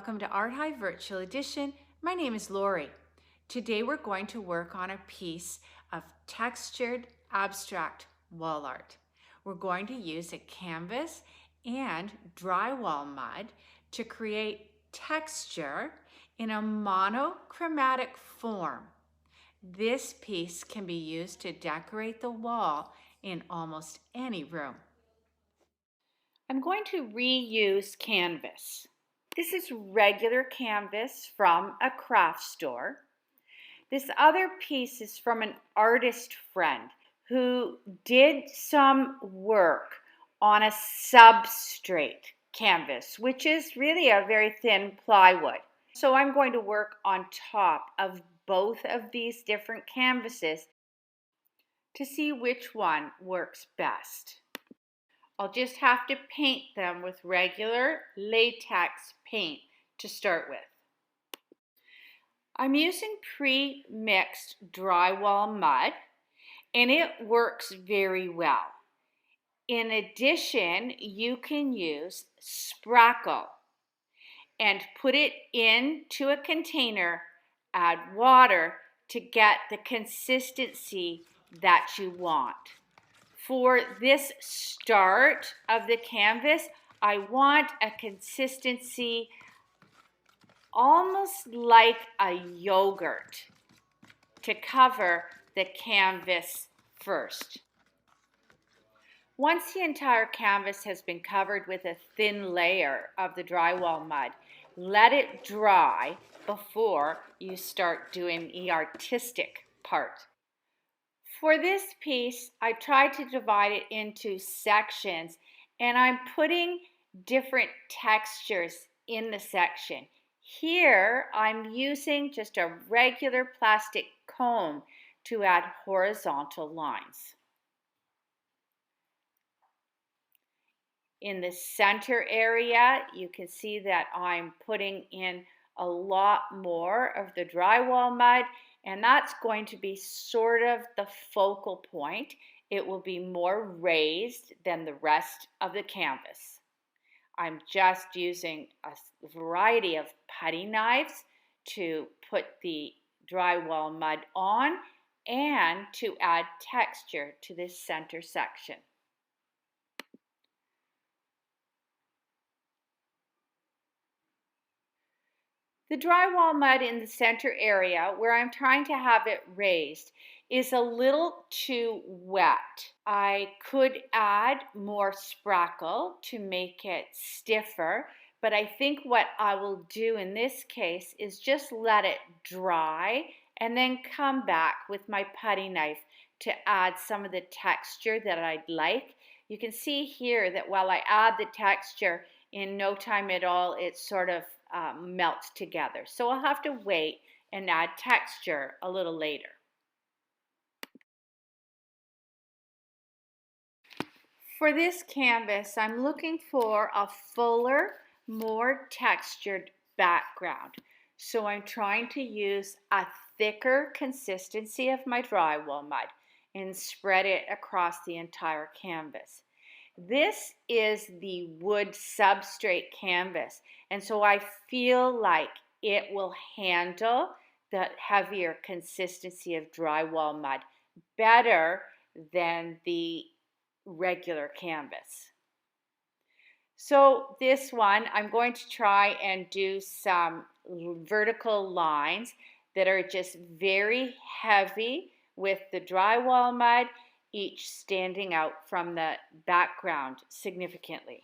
welcome to Hive Virtual Edition. My name is Lori. Today we're going to work on a piece of textured abstract wall art. We're going to use a canvas and drywall mud to create texture in a monochromatic form. This piece can be used to decorate the wall in almost any room. I'm going to reuse canvas. This is regular canvas from a craft store. This other piece is from an artist friend who did some work on a substrate canvas, which is really a very thin plywood. So I'm going to work on top of both of these different canvases to see which one works best. I'll just have to paint them with regular latex paint to start with. I'm using pre-mixed drywall mud and it works very well. In addition, you can use spackle and put it into a container, add water to get the consistency that you want. For this start of the canvas, I want a consistency almost like a yogurt to cover the canvas first. Once the entire canvas has been covered with a thin layer of the drywall mud, let it dry before you start doing the artistic part. For this piece, I tried to divide it into sections and I'm putting different textures in the section. Here, I'm using just a regular plastic comb to add horizontal lines. In the center area, you can see that I'm putting in a lot more of the drywall mud, and that's going to be sort of the focal point. It will be more raised than the rest of the canvas. I'm just using a variety of putty knives to put the drywall mud on and to add texture to this center section. The drywall mud in the center area where I'm trying to have it raised is a little too wet. I could add more spackle to make it stiffer, but I think what I will do in this case is just let it dry and then come back with my putty knife to add some of the texture that I'd like. You can see here that while I add the texture, in no time at all, it sort of melts together. So I'll have to wait and add texture a little later. For this canvas, I'm looking for a fuller, more textured background. So I'm trying to use a thicker consistency of my drywall mud and spread it across the entire canvas. This is the wood substrate canvas, and so I feel like it will handle the heavier consistency of drywall mud better than the regular canvas. So this one, I'm going to try and do some vertical lines that are just very heavy with the drywall mud, each standing out from the background significantly.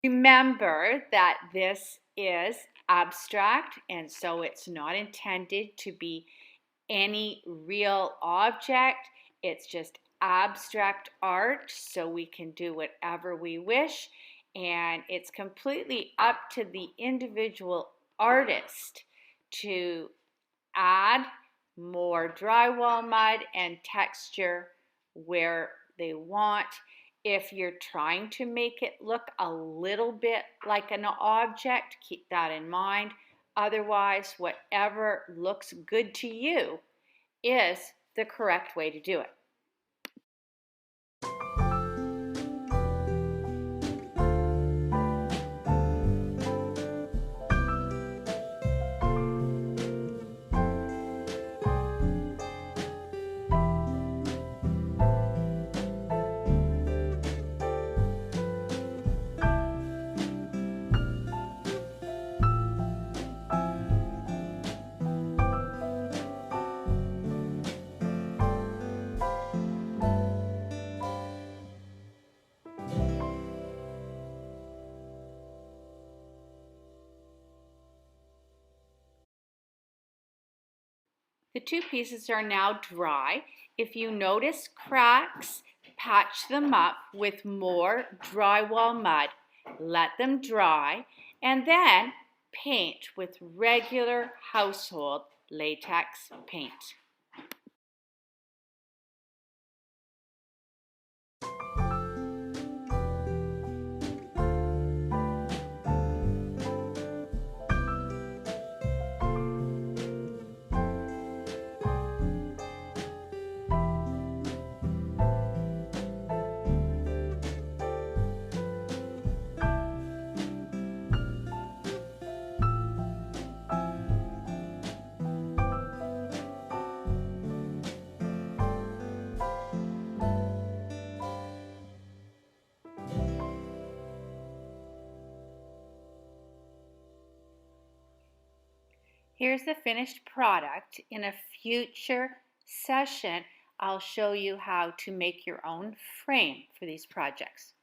Remember that this is abstract, and so it's not intended to be any real object. It's just abstract art, so we can do whatever we wish, and it's completely up to the individual artist to add more drywall mud and texture where they want. If you're trying to make it look a little bit like an object, keep that in mind. Otherwise, whatever looks good to you is the correct way to do it. The two pieces are now dry. If you notice cracks, patch them up with more drywall mud. Let them dry and then paint with regular household latex paint. Here's the finished product. In a future session, I'll show you how to make your own frame for these projects.